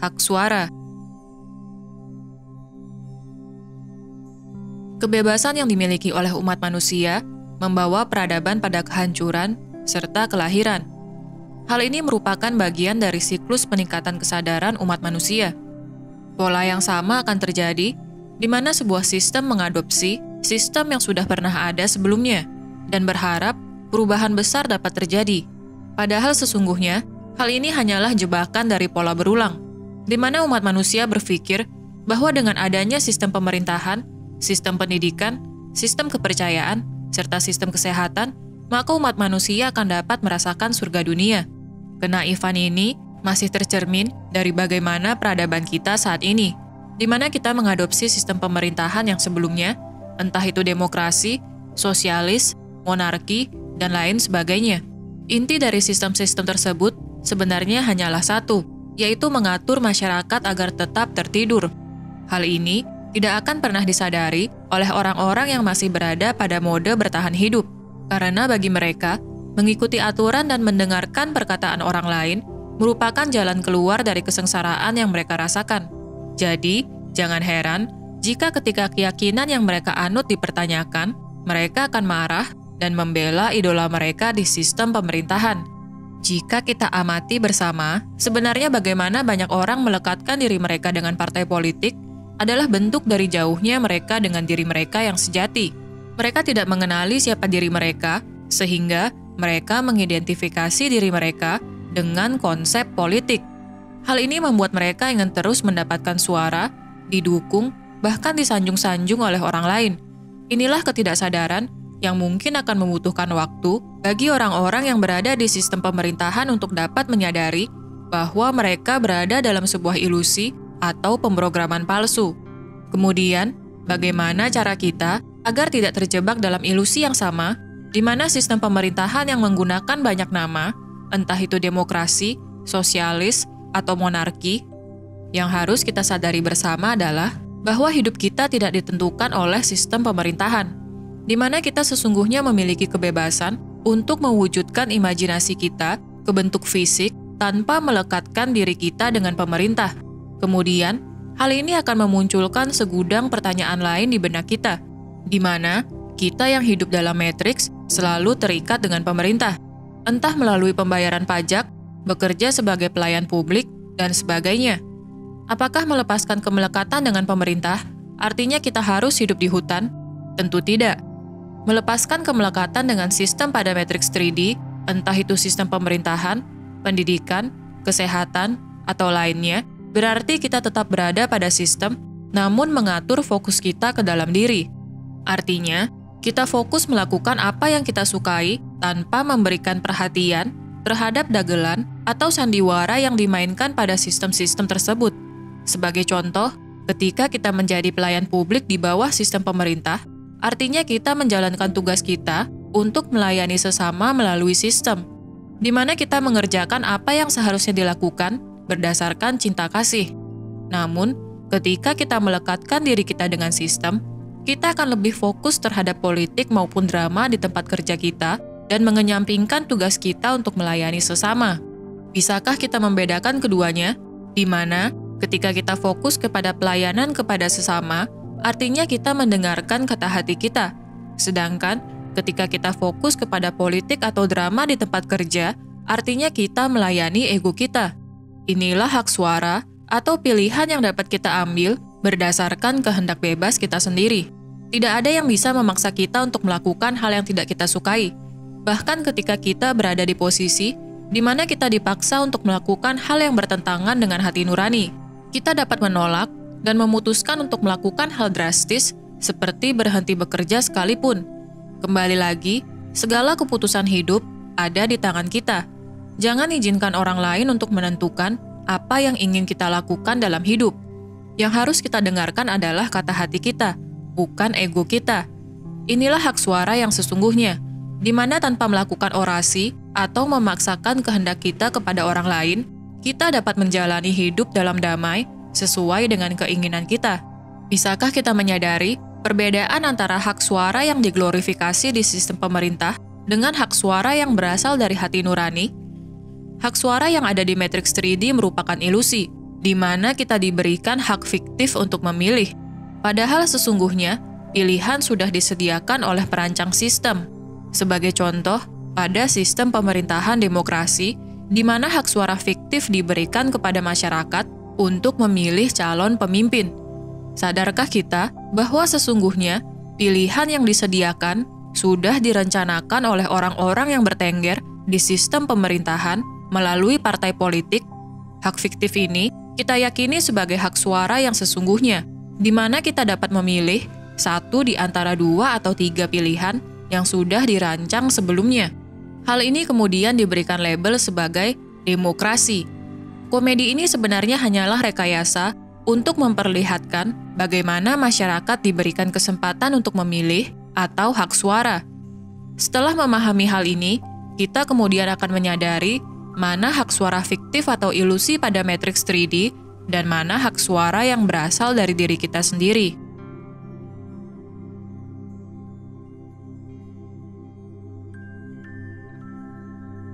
hak suara. Kebebasan yang dimiliki oleh umat manusia membawa peradaban pada kehancuran serta kelahiran. Hal ini merupakan bagian dari siklus peningkatan kesadaran umat manusia. Pola yang sama akan terjadi di mana sebuah sistem mengadopsi sistem yang sudah pernah ada sebelumnya dan berharap perubahan besar dapat terjadi. Padahal sesungguhnya, hal ini hanyalah jebakan dari pola berulang, di mana umat manusia berpikir bahwa dengan adanya sistem pemerintahan, sistem pendidikan, sistem kepercayaan, serta sistem kesehatan, maka umat manusia akan dapat merasakan surga dunia. Kenaifan ini masih tercermin dari bagaimana peradaban kita saat ini, di mana kita mengadopsi sistem pemerintahan yang sebelumnya, entah itu demokrasi, sosialis, monarki, dan lain sebagainya. Inti dari sistem-sistem tersebut sebenarnya hanyalah satu, yaitu mengatur masyarakat agar tetap tertidur. Hal ini tidak akan pernah disadari oleh orang-orang yang masih berada pada mode bertahan hidup, karena bagi mereka, mengikuti aturan dan mendengarkan perkataan orang lain merupakan jalan keluar dari kesengsaraan yang mereka rasakan. Jadi, jangan heran jika ketika keyakinan yang mereka anut dipertanyakan, mereka akan marah dan membela idola mereka di sistem pemerintahan. Jika kita amati bersama, sebenarnya bagaimana banyak orang melekatkan diri mereka dengan partai politik adalah bentuk dari jauhnya mereka dengan diri mereka yang sejati. Mereka tidak mengenali siapa diri mereka, sehingga mereka mengidentifikasi diri mereka dengan konsep politik. Hal ini membuat mereka ingin terus mendapatkan suara, didukung, bahkan disanjung-sanjung oleh orang lain. Inilah ketidaksadaran yang mungkin akan membutuhkan waktu bagi orang-orang yang berada di sistem pemerintahan untuk dapat menyadari bahwa mereka berada dalam sebuah ilusi atau pemrograman palsu. Kemudian, bagaimana cara kita agar tidak terjebak dalam ilusi yang sama, di mana sistem pemerintahan yang menggunakan banyak nama, entah itu demokrasi, sosialis, atau monarki? Yang harus kita sadari bersama adalah bahwa hidup kita tidak ditentukan oleh sistem pemerintahan, di mana kita sesungguhnya memiliki kebebasan untuk mewujudkan imajinasi kita ke bentuk fisik tanpa melekatkan diri kita dengan pemerintah. Kemudian, hal ini akan memunculkan segudang pertanyaan lain di benak kita, di mana kita yang hidup dalam matriks selalu terikat dengan pemerintah, entah melalui pembayaran pajak, bekerja sebagai pelayan publik, dan sebagainya. Apakah melepaskan kemelekatan dengan pemerintah artinya kita harus hidup di hutan? Tentu tidak. Melepaskan kemelekatan dengan sistem pada matriks 3D, entah itu sistem pemerintahan, pendidikan, kesehatan, atau lainnya, berarti kita tetap berada pada sistem, namun mengatur fokus kita ke dalam diri. Artinya, kita fokus melakukan apa yang kita sukai tanpa memberikan perhatian terhadap dagelan atau sandiwara yang dimainkan pada sistem-sistem tersebut. Sebagai contoh, ketika kita menjadi pelayan publik di bawah sistem pemerintah, artinya kita menjalankan tugas kita untuk melayani sesama melalui sistem, di mana kita mengerjakan apa yang seharusnya dilakukan berdasarkan cinta kasih. Namun, ketika kita melekatkan diri kita dengan sistem, kita akan lebih fokus terhadap politik maupun drama di tempat kerja kita dan mengenyampingkan tugas kita untuk melayani sesama. Bisakah kita membedakan keduanya? Di mana, ketika kita fokus kepada pelayanan kepada sesama, artinya kita mendengarkan kata hati kita. Sedangkan, ketika kita fokus kepada politik atau drama di tempat kerja, artinya kita melayani ego kita. Inilah hak suara atau pilihan yang dapat kita ambil berdasarkan kehendak bebas kita sendiri. Tidak ada yang bisa memaksa kita untuk melakukan hal yang tidak kita sukai. Bahkan ketika kita berada di posisi di mana kita dipaksa untuk melakukan hal yang bertentangan dengan hati nurani, kita dapat menolak dan memutuskan untuk melakukan hal drastis seperti berhenti bekerja sekalipun. Kembali lagi, segala keputusan hidup ada di tangan kita. Jangan izinkan orang lain untuk menentukan apa yang ingin kita lakukan dalam hidup. Yang harus kita dengarkan adalah kata hati kita, bukan ego kita. Inilah hak suara yang sesungguhnya, di mana tanpa melakukan orasi atau memaksakan kehendak kita kepada orang lain, kita dapat menjalani hidup dalam damai sesuai dengan keinginan kita. Bisakah kita menyadari perbedaan antara hak suara yang diglorifikasi di sistem pemerintah dengan hak suara yang berasal dari hati nurani? Hak suara yang ada di matriks 3D merupakan ilusi, di mana kita diberikan hak fiktif untuk memilih. Padahal sesungguhnya, pilihan sudah disediakan oleh perancang sistem. Sebagai contoh, pada sistem pemerintahan demokrasi, di mana hak suara fiktif diberikan kepada masyarakat untuk memilih calon pemimpin. Sadarkah kita bahwa sesungguhnya pilihan yang disediakan sudah direncanakan oleh orang-orang yang bertengger di sistem pemerintahan melalui partai politik? Hak fiktif ini kita yakini sebagai hak suara yang sesungguhnya, di mana kita dapat memilih satu di antara 2 atau 3 pilihan yang sudah dirancang sebelumnya. Hal ini kemudian diberikan label sebagai demokrasi. Komedi ini sebenarnya hanyalah rekayasa untuk memperlihatkan bagaimana masyarakat diberikan kesempatan untuk memilih atau hak suara. Setelah memahami hal ini, kita kemudian akan menyadari mana hak suara fiktif atau ilusi pada matriks 3D dan mana hak suara yang berasal dari diri kita sendiri.